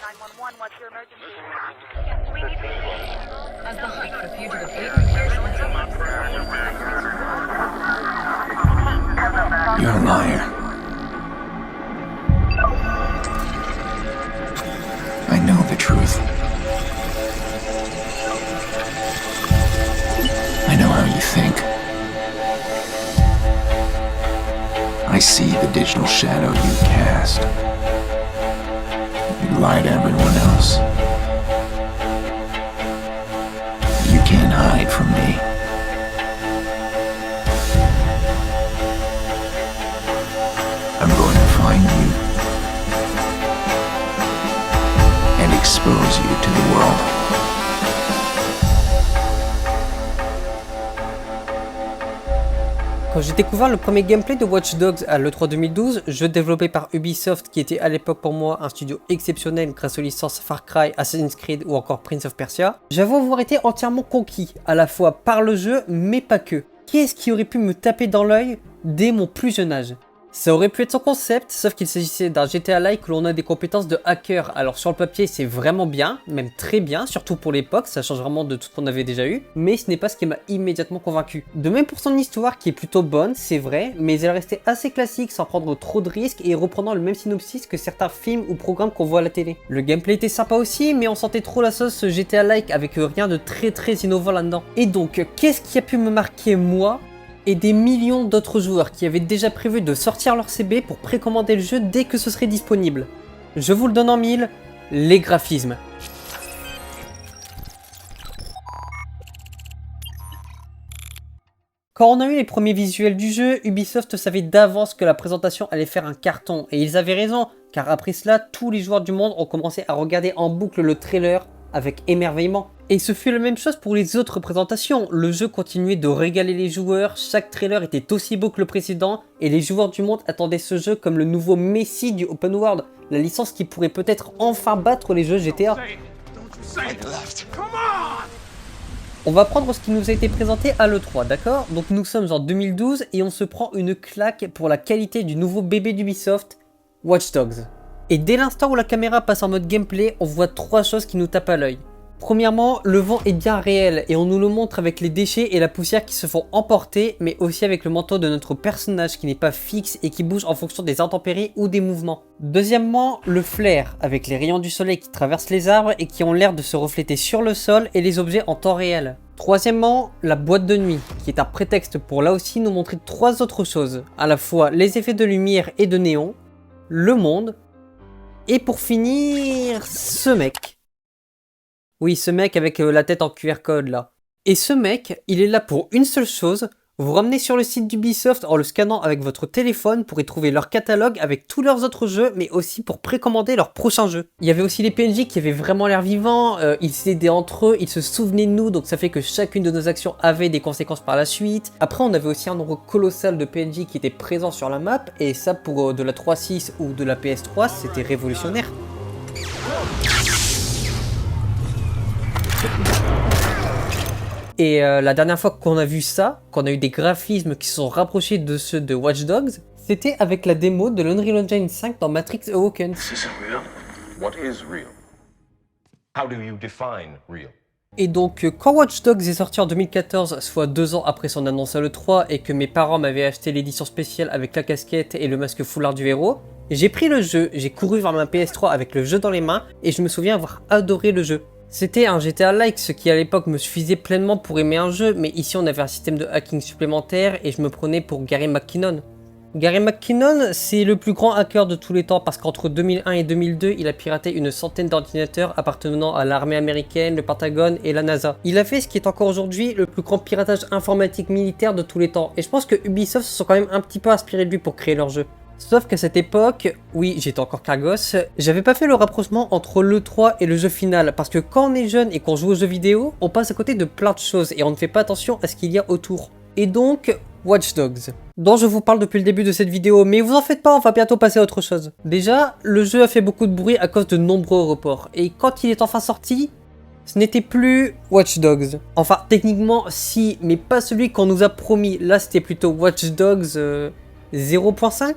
911, what's your emergency? As the hunt for fugitive Aiden Pearson You're a liar. I know the truth. I know how you think. I see the digital shadow you cast. You lie to everyone else. You can't hide from me. I'm going to find you and expose you to the world. Quand j'ai découvert le premier gameplay de Watch Dogs à l'E3 2012, jeu développé par Ubisoft qui était à l'époque pour moi un studio exceptionnel grâce aux licences Far Cry, Assassin's Creed ou encore Prince of Persia, j'avoue avoir été entièrement conquis, à la fois par le jeu mais pas que. Qu'est-ce qui aurait pu me taper dans l'œil dès mon plus jeune âge? Ça aurait pu être son concept, sauf qu'il s'agissait d'un GTA-like où l'on a des compétences de hacker. Alors sur le papier c'est vraiment bien, même très bien, surtout pour l'époque, ça change vraiment de tout ce qu'on avait déjà eu, mais ce n'est pas ce qui m'a immédiatement convaincu. De même pour son histoire qui est plutôt bonne, c'est vrai, mais elle restait assez classique sans prendre trop de risques et reprenant le même synopsis que certains films ou programmes qu'on voit à la télé. Le gameplay était sympa aussi, mais on sentait trop la sauce GTA-like avec rien de très innovant là-dedans. Et donc, qu'est-ce qui a pu me marquer moi et des millions d'autres joueurs qui avaient déjà prévu de sortir leur CB pour précommander le jeu dès que ce serait disponible? Je vous le donne en mille, les graphismes. Quand on a eu les premiers visuels du jeu, Ubisoft savait d'avance que la présentation allait faire un carton, et ils avaient raison, car après cela, tous les joueurs du monde ont commencé à regarder en boucle le trailer avec émerveillement. Et ce fut la même chose pour les autres présentations, le jeu continuait de régaler les joueurs, chaque trailer était aussi beau que le précédent, et les joueurs du monde attendaient ce jeu comme le nouveau messie du open world, la licence qui pourrait peut-être enfin battre les jeux GTA. On va prendre ce qui nous a été présenté à l'E3, d'accord? Donc nous sommes en 2012 et on se prend une claque pour la qualité du nouveau bébé d'Ubisoft, Watch Dogs. Et dès l'instant où la caméra passe en mode gameplay, on voit trois choses qui nous tapent à l'œil. Premièrement, le vent est bien réel et on nous le montre avec les déchets et la poussière qui se font emporter, mais aussi avec le manteau de notre personnage qui n'est pas fixe et qui bouge en fonction des intempéries ou des mouvements. Deuxièmement, le flair, avec les rayons du soleil qui traversent les arbres et qui ont l'air de se refléter sur le sol et les objets en temps réel. Troisièmement, la boîte de nuit, qui est un prétexte pour là aussi nous montrer trois autres choses, à la fois les effets de lumière et de néon, le monde, et pour finir, ce mec. Oui, ce mec avec la tête en QR code là. Et ce mec, il est là pour une seule chose, vous ramenez sur le site d'Ubisoft en le scannant avec votre téléphone pour y trouver leur catalogue avec tous leurs autres jeux, mais aussi pour précommander leurs prochains jeux. Il y avait aussi les PNJ qui avaient vraiment l'air vivants, ils s'aidaient entre eux, ils se souvenaient de nous, donc ça fait que chacune de nos actions avait des conséquences par la suite. Après, on avait aussi un nombre colossal de PNJ qui étaient présents sur la map, et ça pour de la 3.6 ou de la PS3, c'était révolutionnaire. Et la dernière fois qu'on a vu ça, qu'on a eu des graphismes qui se sont rapprochés de ceux de Watch Dogs, c'était avec la démo de l'Unreal Engine 5 dans Matrix Awakens. What is real? How do you define real? Et donc quand Watch Dogs est sorti en 2014, soit 2 ans après son annonce à l'E3 et que mes parents m'avaient acheté l'édition spéciale avec la casquette et le masque foulard du héros, j'ai pris le jeu, j'ai couru vers ma PS3 avec le jeu dans les mains et je me souviens avoir adoré le jeu. C'était un GTA-like, ce qui à l'époque me suffisait pleinement pour aimer un jeu, mais ici on avait un système de hacking supplémentaire et je me prenais pour Gary McKinnon. Gary McKinnon, c'est le plus grand hacker de tous les temps parce qu'entre 2001 et 2002, il a piraté une centaine d'ordinateurs appartenant à l'armée américaine, le Pentagone et la NASA. Il a fait ce qui est encore aujourd'hui le plus grand piratage informatique militaire de tous les temps, et je pense que Ubisoft se sont quand même un petit peu inspirés de lui pour créer leur jeu. Sauf qu'à cette époque, oui, j'étais encore cargos, j'avais pas fait le rapprochement entre l'E3 et le jeu final, parce que quand on est jeune et qu'on joue aux jeux vidéo, on passe à côté de plein de choses et on ne fait pas attention à ce qu'il y a autour. Et donc, Watch Dogs, dont je vous parle depuis le début de cette vidéo, mais vous en faites pas, on va bientôt passer à autre chose. Déjà, le jeu a fait beaucoup de bruit à cause de nombreux reports, et quand il est enfin sorti, ce n'était plus Watch Dogs. Enfin, techniquement, si, mais pas celui qu'on nous a promis. Là, c'était plutôt Watch Dogs 0.5.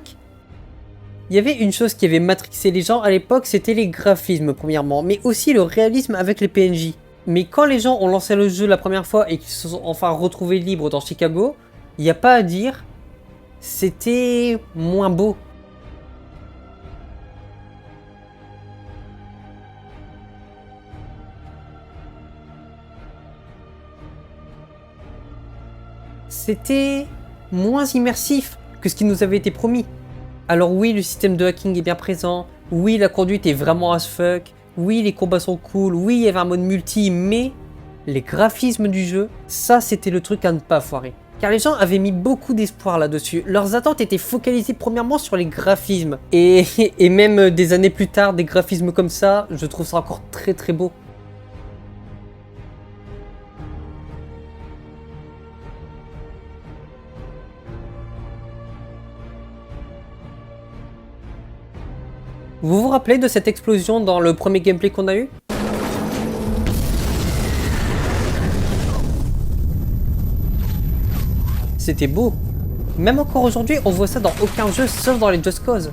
Il y avait une chose qui avait matrixé les gens à l'époque, c'était les graphismes premièrement, mais aussi le réalisme avec les PNJ. Mais quand les gens ont lancé le jeu la première fois et qu'ils se sont enfin retrouvés libres dans Chicago, il n'y a pas à dire, c'était moins beau. C'était moins immersif que ce qui nous avait été promis. Alors oui, le système de hacking est bien présent, oui, la conduite est vraiment as fuck, oui, les combats sont cool, oui, il y avait un mode multi, mais les graphismes du jeu, ça c'était le truc à ne pas foirer. Car les gens avaient mis beaucoup d'espoir là-dessus. Leurs attentes étaient focalisées premièrement sur les graphismes. Et même des années plus tard, des graphismes comme ça, je trouve ça encore très très beau. Vous vous rappelez de cette explosion dans le premier gameplay qu'on a eu? C'était beau. Même encore aujourd'hui, on voit ça dans aucun jeu sauf dans les Just Cause.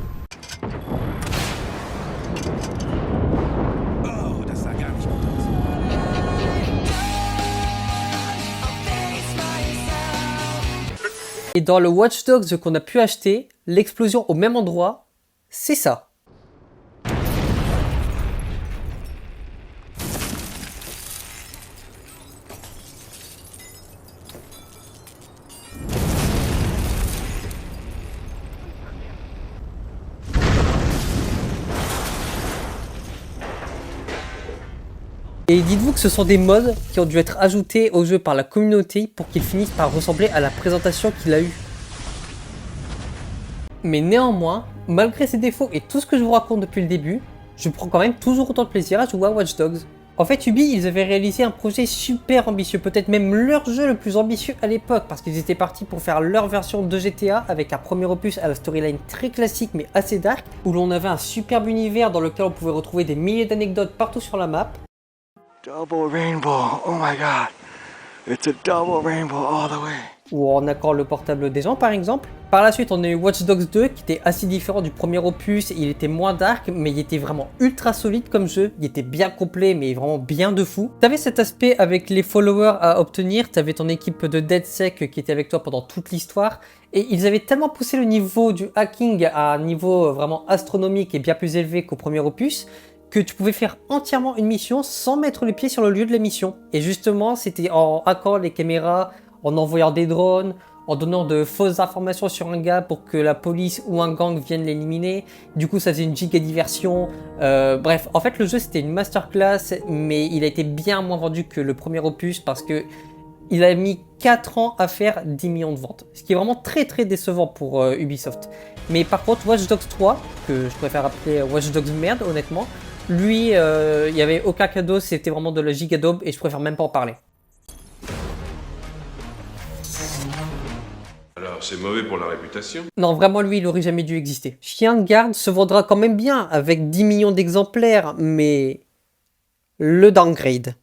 Et dans le Watch Dogs qu'on a pu acheter, l'explosion au même endroit, c'est ça. Et dites-vous que ce sont des mods qui ont dû être ajoutés au jeu par la communauté pour qu'ils finissent par ressembler à la présentation qu'il a eue. Mais néanmoins, malgré ses défauts et tout ce que je vous raconte depuis le début, je prends quand même toujours autant de plaisir à jouer à Watch Dogs. En fait, Ubi, ils avaient réalisé un projet super ambitieux, peut-être même leur jeu le plus ambitieux à l'époque, parce qu'ils étaient partis pour faire leur version de GTA avec un premier opus à la storyline très classique mais assez dark, où l'on avait un superbe univers dans lequel on pouvait retrouver des milliers d'anecdotes partout sur la map. Double rainbow, oh my god. It's a double rainbow all the way. Ou en accord le portable des gens par exemple. Par la suite on a eu Watch Dogs 2 qui était assez différent du premier opus, il était moins dark mais il était vraiment ultra solide comme jeu, il était bien complet mais vraiment bien de fou. T'avais cet aspect avec les followers à obtenir, t'avais ton équipe de DedSec qui était avec toi pendant toute l'histoire et ils avaient tellement poussé le niveau du hacking à un niveau vraiment astronomique et bien plus élevé qu'au premier opus que tu pouvais faire entièrement une mission sans mettre les pieds sur le lieu de la mission. Et justement, c'était en hackant les caméras, en envoyant des drones, en donnant de fausses informations sur un gars pour que la police ou un gang vienne l'éliminer. Du coup, ça faisait une giga diversion. Bref, en fait, le jeu, c'était une masterclass, mais il a été bien moins vendu que le premier opus parce que il a mis 4 ans à faire 10 millions de ventes. Ce qui est vraiment très très décevant pour Ubisoft. Mais par contre, Watch Dogs 3, que je préfère appeler Watch Dogs merde, honnêtement, lui, il n'y avait aucun cadeau, c'était vraiment de la giga daube et je préfère même pas en parler. Alors, c'est mauvais pour la réputation? Non, vraiment, lui, il aurait jamais dû exister. Chien de garde se vendra quand même bien, avec 10 millions d'exemplaires, mais... le downgrade.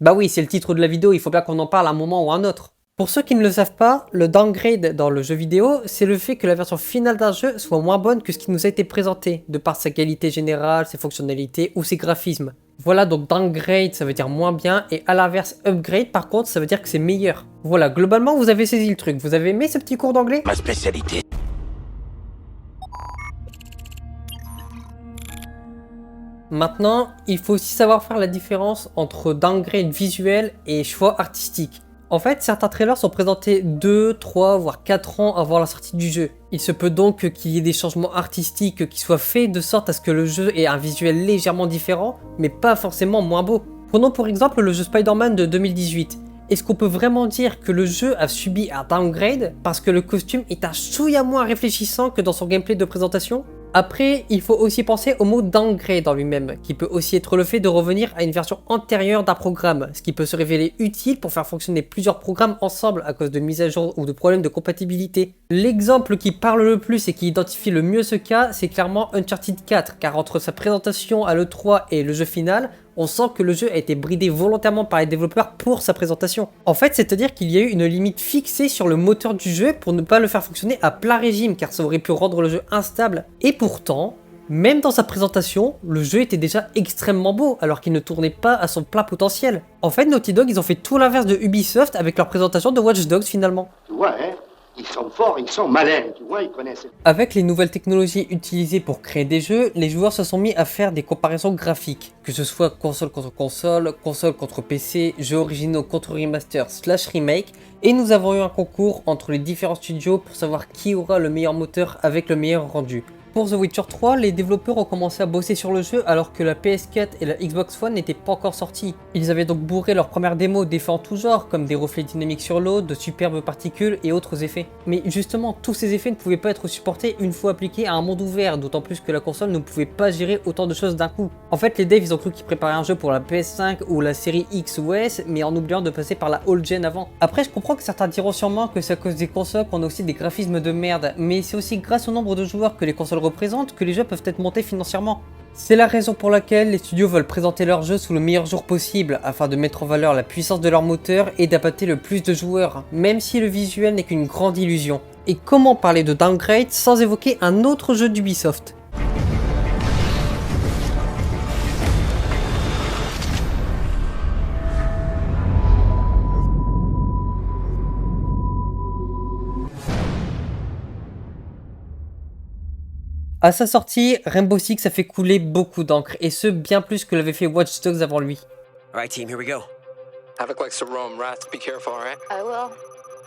Bah oui, c'est le titre de la vidéo, il faut bien qu'on en parle à un moment ou à un autre. Pour ceux qui ne le savent pas, le downgrade dans le jeu vidéo, c'est le fait que la version finale d'un jeu soit moins bonne que ce qui nous a été présenté, de par sa qualité générale, ses fonctionnalités ou ses graphismes. Voilà, donc downgrade ça veut dire moins bien, et à l'inverse upgrade par contre ça veut dire que c'est meilleur. Voilà, globalement vous avez saisi le truc, vous avez aimé ce petit cours d'anglais ? Ma spécialité. Maintenant, il faut aussi savoir faire la différence entre downgrade visuel et choix artistique. En fait, certains trailers sont présentés 2, 3, voire 4 ans avant la sortie du jeu. Il se peut donc qu'il y ait des changements artistiques qui soient faits de sorte à ce que le jeu ait un visuel légèrement différent, mais pas forcément moins beau. Prenons pour exemple le jeu Spider-Man de 2018. Est-ce qu'on peut vraiment dire que le jeu a subi un downgrade parce que le costume est un chouïa moins réfléchissant que dans son gameplay de présentation ? Après, il faut aussi penser au mot downgrade en lui-même, qui peut aussi être le fait de revenir à une version antérieure d'un programme, ce qui peut se révéler utile pour faire fonctionner plusieurs programmes ensemble à cause de mises à jour ou de problèmes de compatibilité. L'exemple qui parle le plus et qui identifie le mieux ce cas, c'est clairement Uncharted 4, car entre sa présentation à l'E3 et le jeu final, On sent que le jeu a été bridé volontairement par les développeurs pour sa présentation. En fait, c'est-à-dire qu'il y a eu une limite fixée sur le moteur du jeu pour ne pas le faire fonctionner à plein régime, car ça aurait pu rendre le jeu instable. Et pourtant, même dans sa présentation, le jeu était déjà extrêmement beau, alors qu'il ne tournait pas à son plein potentiel. En fait, Naughty Dog, ils ont fait tout l'inverse de Ubisoft avec leur présentation de Watch Dogs finalement. Tu vois, hein, ils sont forts, ils sont malins, tu vois, ils connaissent. Avec les nouvelles technologies utilisées pour créer des jeux, les joueurs se sont mis à faire des comparaisons graphiques, que ce soit console contre console, console contre PC, jeux originaux contre remaster / remake, et nous avons eu un concours entre les différents studios pour savoir qui aura le meilleur moteur avec le meilleur rendu. Pour The Witcher 3, les développeurs ont commencé à bosser sur le jeu alors que la PS4 et la Xbox One n'étaient pas encore sorties. Ils avaient donc bourré leur première démo d'effets en tout genre, comme des reflets dynamiques sur l'eau, de superbes particules et autres effets. Mais justement, tous ces effets ne pouvaient pas être supportés une fois appliqués à un monde ouvert, d'autant plus que la console ne pouvait pas gérer autant de choses d'un coup. En fait, les devs ils ont cru qu'ils préparaient un jeu pour la PS5 ou la série X ou S, mais en oubliant de passer par la old gen avant. Après, je comprends que certains diront sûrement que c'est à cause des consoles qu'on a aussi des graphismes de merde, mais c'est aussi grâce au nombre de joueurs que les consoles représentent que les jeux peuvent être montés financièrement. C'est la raison pour laquelle les studios veulent présenter leurs jeux sous le meilleur jour possible afin de mettre en valeur la puissance de leur moteur et d'appâter le plus de joueurs, même si le visuel n'est qu'une grande illusion. Et comment parler de downgrade sans évoquer un autre jeu d'Ubisoft ? À sa sortie, Rainbow Six a fait couler beaucoup d'encre, et ce bien plus que l'avait fait Watch Dogs avant lui. Alright team, here we go. I look like some Rome rats. Be careful, alright? I will.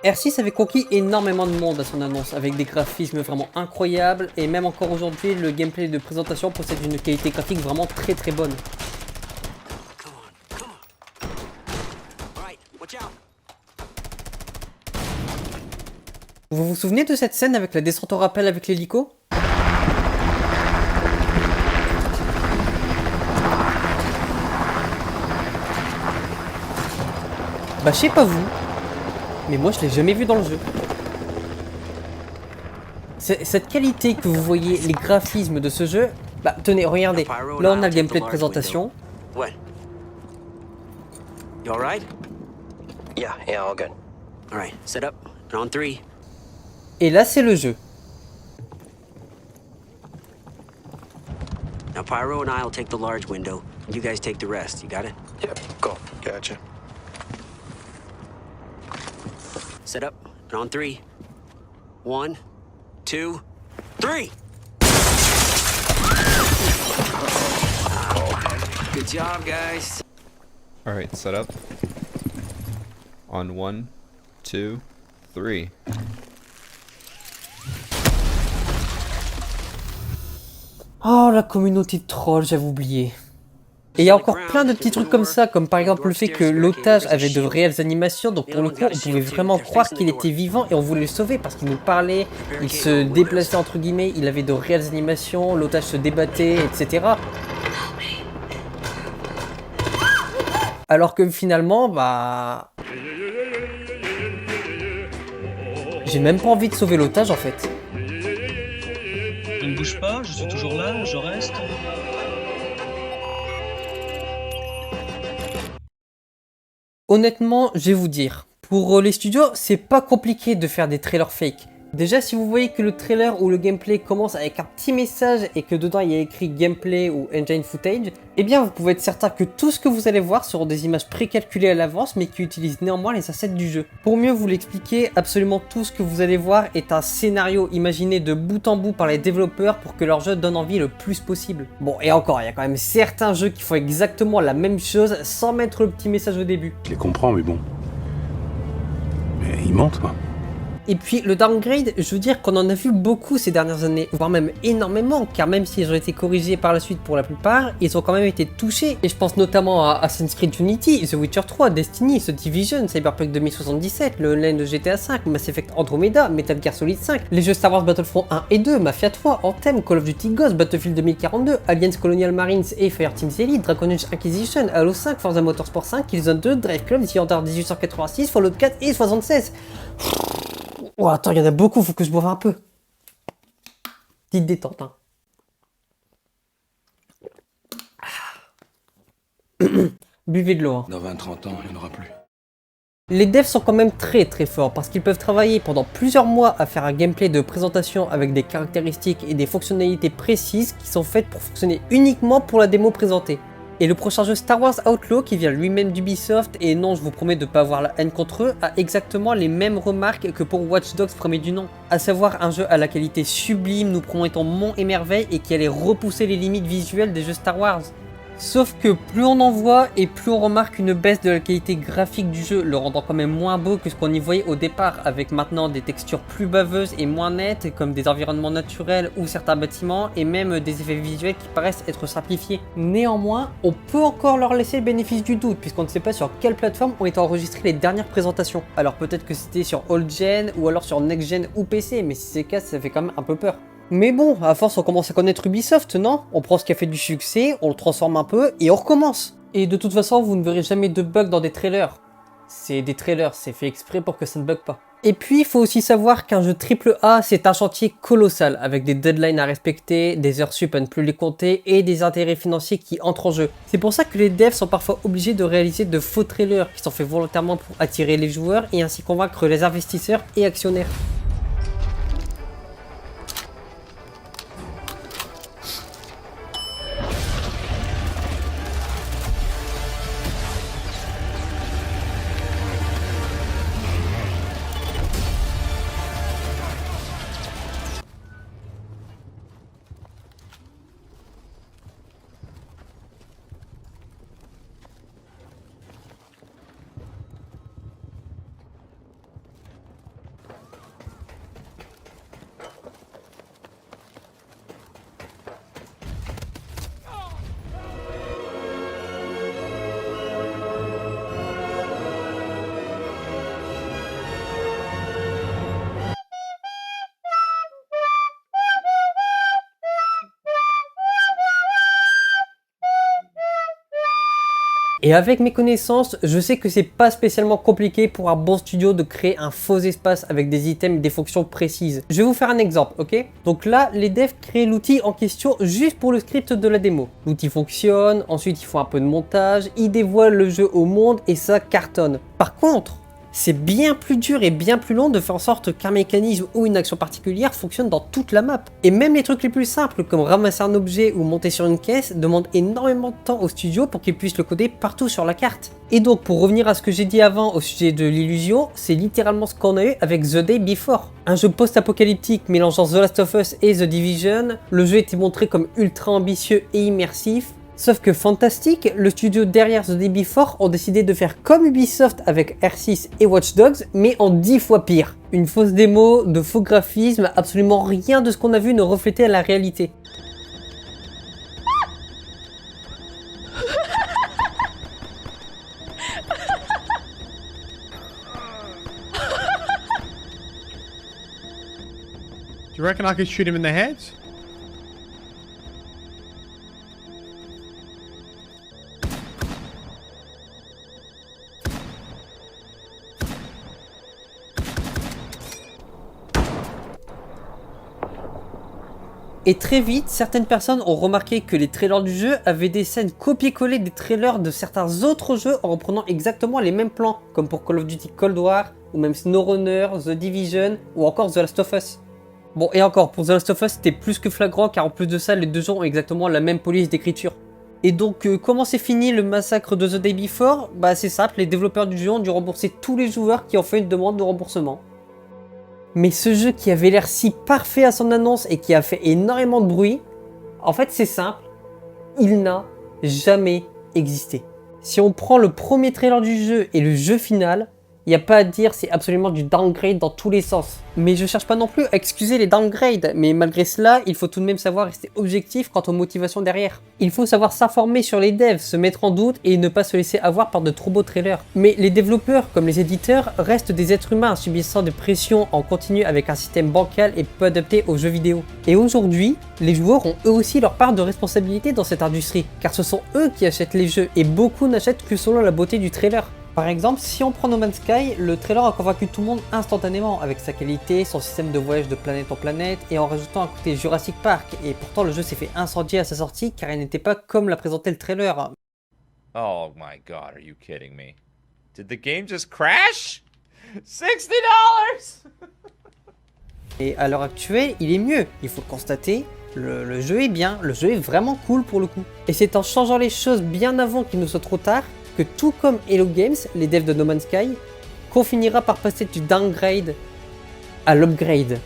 R6 avait conquis énormément de monde à son annonce, avec des graphismes vraiment incroyables, et même encore aujourd'hui, le gameplay de présentation possède une qualité graphique vraiment très bonne. Come on. Alright, watch out. Vous vous souvenez de cette scène avec la descente au rappel avec l'hélico ? Bah je sais pas vous, mais moi je l'ai jamais vu dans le jeu. Cette qualité que vous voyez, les graphismes de ce jeu, bah tenez, regardez, là on a le gameplay de présentation. What? You alright? Yeah, all good. Alright, set up. And on 3. Et là c'est le jeu. Now Pyro and I will take the large window, and you guys take the rest. You got it? Yep, go. Gotcha. Set up. And on 3. 1, 2, 3! Good job, guys. All right, set up. On 1, 2, 3. Oh la communauté de trolls, j'avais oublié. Et il y a encore plein de petits trucs comme ça, comme par exemple le fait que l'otage avait de réelles animations, donc pour le coup on pouvait vraiment croire qu'il était vivant et on voulait le sauver parce qu'il nous parlait, il se déplaçait entre guillemets, il avait de réelles animations, l'otage se débattait, etc. Alors que finalement, bah... j'ai même pas envie de sauver l'otage en fait. Je ne bouge pas, je suis toujours là, je reste. Honnêtement, je vais vous dire, pour les studios, c'est pas compliqué de faire des trailers fake. Déjà, si vous voyez que le trailer ou le gameplay commence avec un petit message et que dedans il y a écrit gameplay ou engine footage, eh bien vous pouvez être certain que tout ce que vous allez voir seront des images précalculées à l'avance mais qui utilisent néanmoins les assets du jeu. Pour mieux vous l'expliquer, absolument tout ce que vous allez voir est un scénario imaginé de bout en bout par les développeurs pour que leur jeu donne envie le plus possible. Bon, et encore, il y a quand même certains jeux qui font exactement la même chose sans mettre le petit message au début. Je les comprends, mais bon. Mais ils mentent, quoi. Et puis le downgrade, je veux dire qu'on en a vu beaucoup ces dernières années, voire même énormément, car même s'ils ont été corrigés par la suite pour la plupart, ils ont quand même été touchés. Et je pense notamment à Assassin's Creed Unity, The Witcher 3, Destiny, The Division, Cyberpunk 2077, le online de GTA 5, Mass Effect Andromeda, Metal Gear Solid 5, les jeux Star Wars Battlefront 1 et 2, Mafia 3, Anthem, Call of Duty Ghosts, Battlefield 2042, Aliens Colonial Marines et Fireteam Elite, Dragon Age Inquisition, Halo 5, Forza Motorsport 5, Killzone 2, Drive Club, The Order 1886, Fallout 4 et 76. Oh, attends, il y en a beaucoup, faut que je boive un peu. Petite détente, hein. Buvez de l'eau. Hein. Dans 20-30 ans, il n'y en aura plus. Les devs sont quand même très forts parce qu'ils peuvent travailler pendant plusieurs mois à faire un gameplay de présentation avec des caractéristiques et des fonctionnalités précises qui sont faites pour fonctionner uniquement pour la démo présentée. Et le prochain jeu Star Wars Outlaw qui vient lui-même d'Ubisoft, et non je vous promets de ne pas avoir la haine contre eux, a exactement les mêmes remarques que pour Watch Dogs premier du nom. À savoir un jeu à la qualité sublime nous promettant monts et merveilles et qui allait repousser les limites visuelles des jeux Star Wars. Sauf que plus on en voit et plus on remarque une baisse de la qualité graphique du jeu, le rendant quand même moins beau que ce qu'on y voyait au départ, avec maintenant des textures plus baveuses et moins nettes, comme des environnements naturels ou certains bâtiments, et même des effets visuels qui paraissent être simplifiés. Néanmoins, on peut encore leur laisser le bénéfice du doute, puisqu'on ne sait pas sur quelle plateforme ont été enregistrées les dernières présentations. Alors peut-être que c'était sur Old Gen, ou alors sur Next Gen ou PC, mais si c'est le cas, ça fait quand même un peu peur. Mais bon, à force on commence à connaître Ubisoft, non? On prend ce qui a fait du succès, on le transforme un peu et on recommence. Et de toute façon, vous ne verrez jamais de bugs dans des trailers. C'est des trailers, c'est fait exprès pour que ça ne bug pas. Et puis, il faut aussi savoir qu'un jeu AAA, c'est un chantier colossal, avec des deadlines à respecter, des heures sup à ne plus les compter, et des intérêts financiers qui entrent en jeu. C'est pour ça que les devs sont parfois obligés de réaliser de faux trailers, qui sont faits volontairement pour attirer les joueurs, et ainsi convaincre les investisseurs et actionnaires. Et avec mes connaissances, je sais que c'est pas spécialement compliqué pour un bon studio de créer un faux espace avec des items et des fonctions précises. Je vais vous faire un exemple, ok? Donc là, les devs créent l'outil en question juste pour le script de la démo. L'outil fonctionne, ensuite ils font un peu de montage, ils dévoilent le jeu au monde et ça cartonne. Par contre, c'est bien plus dur et bien plus long de faire en sorte qu'un mécanisme ou une action particulière fonctionne dans toute la map. Et même les trucs les plus simples comme ramasser un objet ou monter sur une caisse demandent énormément de temps au studio pour qu'ils puissent le coder partout sur la carte. Et donc pour revenir à ce que j'ai dit avant au sujet de l'illusion, c'est littéralement ce qu'on a eu avec The Day Before. Un jeu post-apocalyptique mélangeant The Last of Us et The Division, le jeu était montré comme ultra ambitieux et immersif. Sauf que Fantastic, le studio derrière The Day Before, ont décidé de faire comme Ubisoft avec R6 et Watch Dogs, mais en 10 fois pire. Une fausse démo, de faux graphismes, absolument rien de ce qu'on a vu ne reflétait la réalité. Do you reckon I could shoot him in the head? Et très vite, certaines personnes ont remarqué que les trailers du jeu avaient des scènes copier-coller des trailers de certains autres jeux en reprenant exactement les mêmes plans, comme pour Call of Duty Cold War, ou même SnowRunner, The Division, ou encore The Last of Us. Bon, et encore, pour The Last of Us, c'était plus que flagrant, car en plus de ça, les deux jeux ont exactement la même police d'écriture. Et donc, comment s'est fini le massacre de The Day Before? Bah c'est simple, les développeurs du jeu ont dû rembourser tous les joueurs qui ont fait une demande de remboursement. Mais ce jeu qui avait l'air si parfait à son annonce et qui a fait énormément de bruit, en fait c'est simple, il n'a jamais existé. Si on prend le premier trailer du jeu et le jeu final, il n'y a pas à dire, c'est absolument du downgrade dans tous les sens. Mais je cherche pas non plus à excuser les downgrades, mais malgré cela, il faut tout de même savoir rester objectif quant aux motivations derrière. Il faut savoir s'informer sur les devs, se mettre en doute et ne pas se laisser avoir par de trop beaux trailers. Mais les développeurs, comme les éditeurs, restent des êtres humains subissant des pressions en continu avec un système bancal et peu adapté aux jeux vidéo. Et aujourd'hui, les joueurs ont eux aussi leur part de responsabilité dans cette industrie, car ce sont eux qui achètent les jeux et beaucoup n'achètent que selon la beauté du trailer. Par exemple, si on prend No Man's Sky, le trailer a convaincu tout le monde instantanément avec sa qualité, son système de voyage de planète en planète et en rajoutant un côté Jurassic Park. Et pourtant le jeu s'est fait incendier à sa sortie car il n'était pas comme l'a présenté le trailer. Oh my god, are you kidding me? Did the game just crash? $60! Et à l'heure actuelle, il est mieux. Il faut le constater, le jeu est bien, le jeu est vraiment cool pour le coup. Et c'est en changeant les choses bien avant qu'il ne soit trop tard que tout comme Hello Games, les devs de No Man's Sky, qu'on finira par passer du downgrade à l'upgrade.